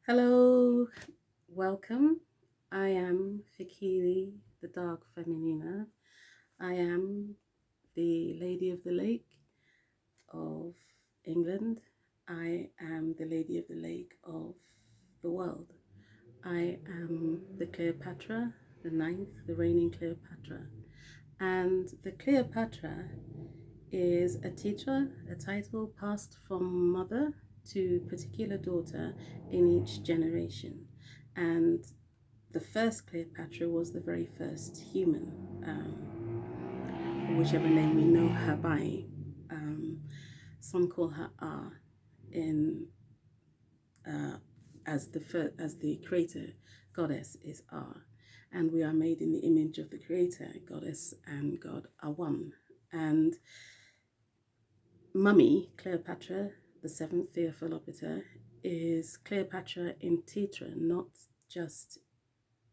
Hello, welcome. I am Fikiri, the Dark Feminina. I am the Lady of the Lake of England. I am the Lady of the Lake of the world. I am the Cleopatra, the ninth, the reigning Cleopatra. And the Cleopatra is a titre, a title passed from mother to particular daughter in each generation. And the first Cleopatra was the very first human, whichever name we know her by. Um, some call her R in as the creator goddess is R, and we are made in the image of the creator. Goddess and God are one, and Mummy Cleopatra, the seventh Theophilopita, is Cleopatra in Titre, not just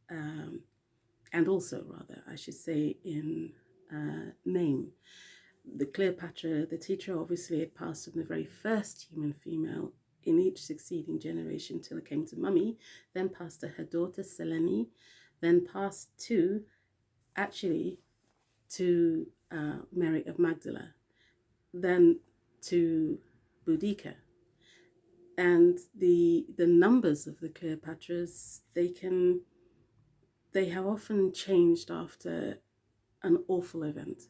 and also rather, I should say, in name. The Cleopatra, the teacher, obviously had passed from the very first human female in each succeeding generation till it came to Mummy, then passed to her daughter Selene, then passed actually, to Mary of Magdala, then to Boudica. And the numbers of the Cleopatras, they have often changed after an awful event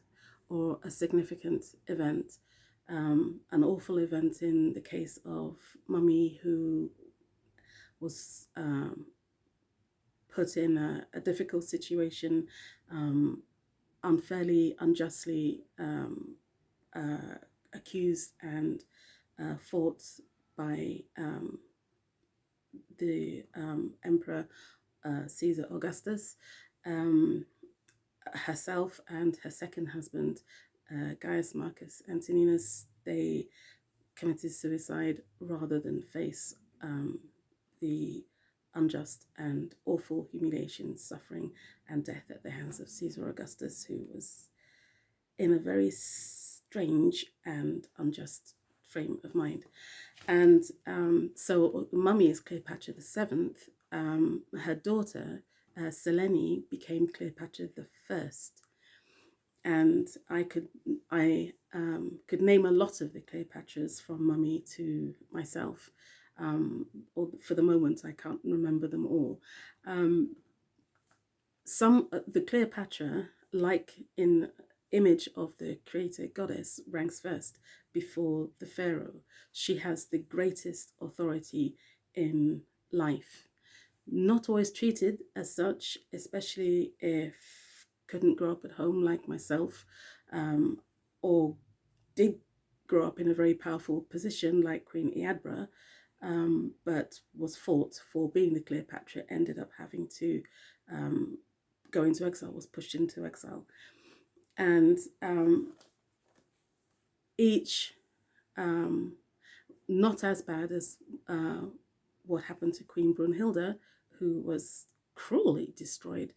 or a significant event. An awful event in the case of Mummy, who was put in a difficult situation, unfairly, unjustly accused and fought by the Emperor Caesar Augustus. Herself and her second husband, Gaius Marcus Antoninus, they committed suicide rather than face the unjust and awful humiliation, suffering, and death at the hands of Caesar Augustus, who was in a very strange and unjust frame of mind. And so Mummy is Cleopatra the seventh. Her daughter, Selene, became Cleopatra the first. And I could name a lot of the Cleopatras from Mummy to myself. Or for the moment, I can't remember them all. The Cleopatra, like in image of the creator goddess, ranks first before the pharaoh. She has the greatest authority in life. Not always treated as such, especially if couldn't grow up at home like myself, or did grow up in a very powerful position like Queen Eadburh, but was fought for being the Cleopatra, ended up having to go into exile, was pushed into exile. And each, not as bad as what happened to Queen Brunhilde, who was cruelly destroyed,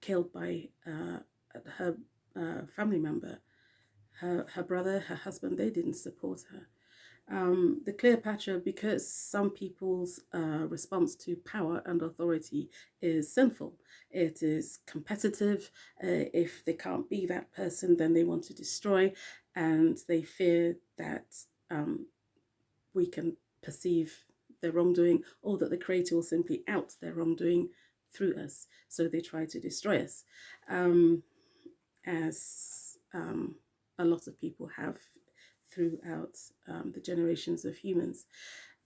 killed by her family member. Her brother, her husband, they didn't support her. The Cleopatra, because some people's response to power and authority is sinful. It is competitive. If they can't be that person, then they want to destroy, and they fear that we can perceive their wrongdoing, or that the Creator will simply out their wrongdoing through us. So they try to destroy us, as a lot of people have throughout the generations of humans.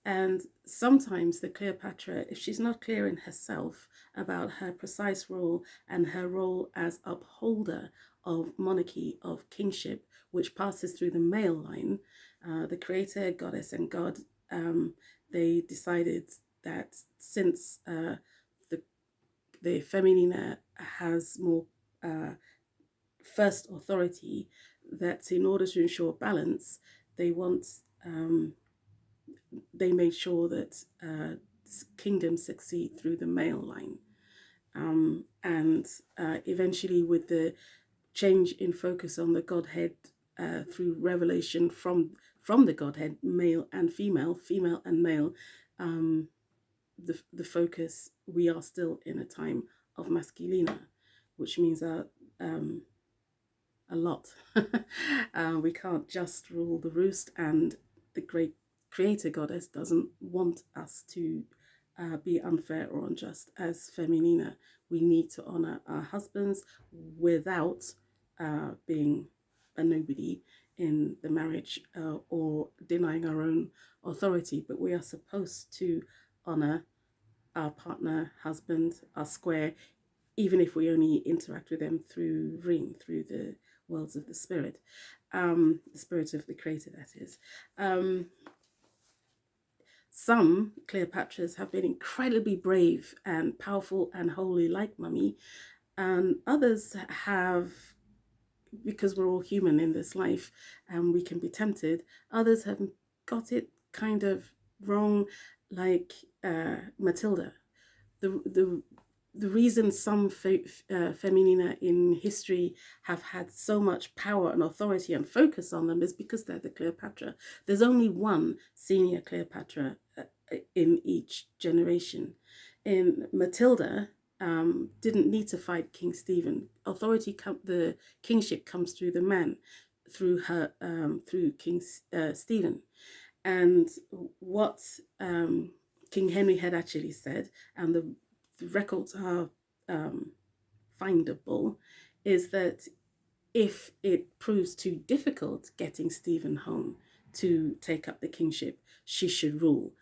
And sometimes the Cleopatra, if she's not clear in herself about her precise role and her role as upholder of monarchy, of kingship, which passes through the male line, the creator, goddess, and god, they decided that since the Feminina has more first authority, that in order to ensure balance, they want they made sure that kingdoms succeed through the male line. And eventually, with the change in focus on the Godhead through revelation from the Godhead, male and female, female and male, the focus, we are still in a time of masculina, which means a lot. We can't just rule the roost, and the great creator goddess doesn't want us to be unfair or unjust. As Feminina, we need to honor our husbands without being a nobody in the marriage or denying our own authority, but we are supposed to honor our partner, husband, our square, even if we only interact with them through through the worlds of the spirit of the creator, that is. Some Cleopatras have been incredibly brave and powerful and holy, like Mummy, and others have, because we're all human in this life and we can be tempted, others have got it kind of wrong, like Matilda. The reason some Feminina in history have had so much power and authority and focus on them is because they're the Cleopatra. There's only one senior Cleopatra in each generation. In Matilda, didn't need to fight King Stephen. The kingship comes through the man, through her, through King Stephen. And what King Henry had actually said, and the records are findable, is that if it proves too difficult getting Stephen home to take up the kingship, she should rule.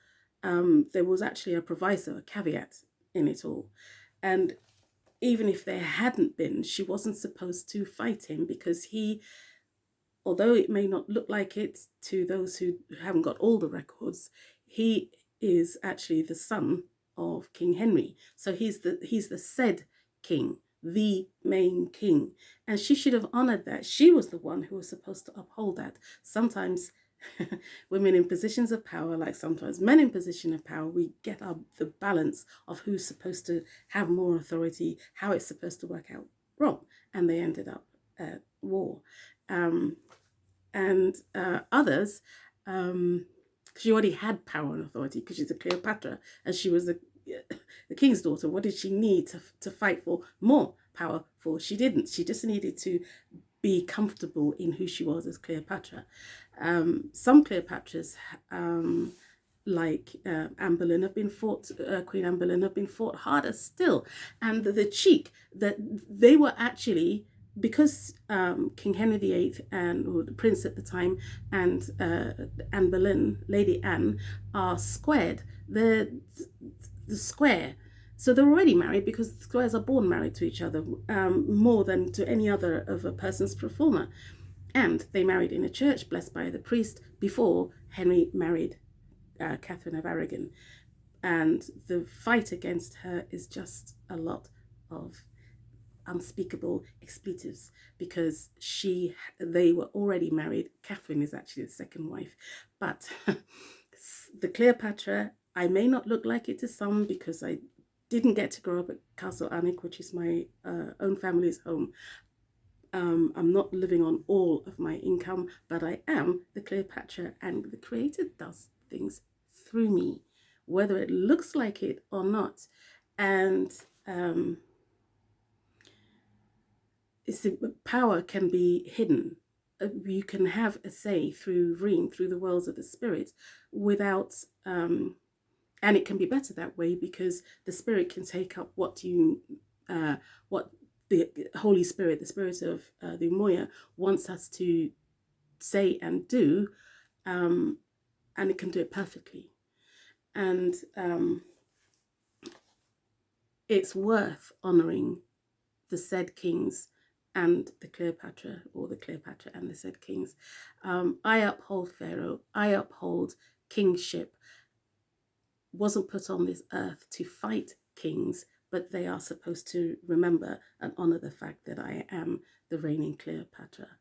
There was actually a proviso, a caveat in it all. And even if there hadn't been, she wasn't supposed to fight him, because he, although it may not look like it to those who haven't got all the records, he is actually the son of King Henry. So he's the said king, the main king. And she should have honored that. She was the one who was supposed to uphold that. Sometimes women in positions of power, like sometimes men in position of power, we get the balance of who's supposed to have more authority, how it's supposed to work out wrong. And they ended up at war. Others, she already had power and authority because she's a Cleopatra and she was the king's daughter. What did she need to fight for more power for? She didn't. She just needed to be comfortable in who she was as Cleopatra. Some Cleopatras, like Anne Boleyn, have been fought, Queen Anne Boleyn, have been fought harder still. And the cheek that they were actually, because King Henry VIII or the prince at the time, and Anne Boleyn, Lady Anne, are squared. They're the square. So they're already married, because the squares are born married to each other, more than to any other of a person's proforma. And they married in a church blessed by the priest before Henry married Catherine of Aragon. And the fight against her is just a lot of unspeakable expletives, because they were already married. Catherine is actually the second wife. But the Cleopatra, I may not look like it to some because I didn't get to grow up at Castle Alnwick, which is my own family's home. I'm not living on all of my income, but I am the Cleopatra, and the creator does things through me, whether it looks like it or not. And power can be hidden. You can have a say through the worlds of the spirit without, and it can be better that way, because the spirit can take up what the Holy Spirit, the spirit of the Mumia, wants us to say and do, and it can do it perfectly. And it's worth honoring the said kings and the Cleopatra, or the Cleopatra and the said kings. I uphold Pharaoh. I uphold kingship. Wasn't put on this earth to fight kings, but they are supposed to remember and honor the fact that I am the reigning Cleopatra.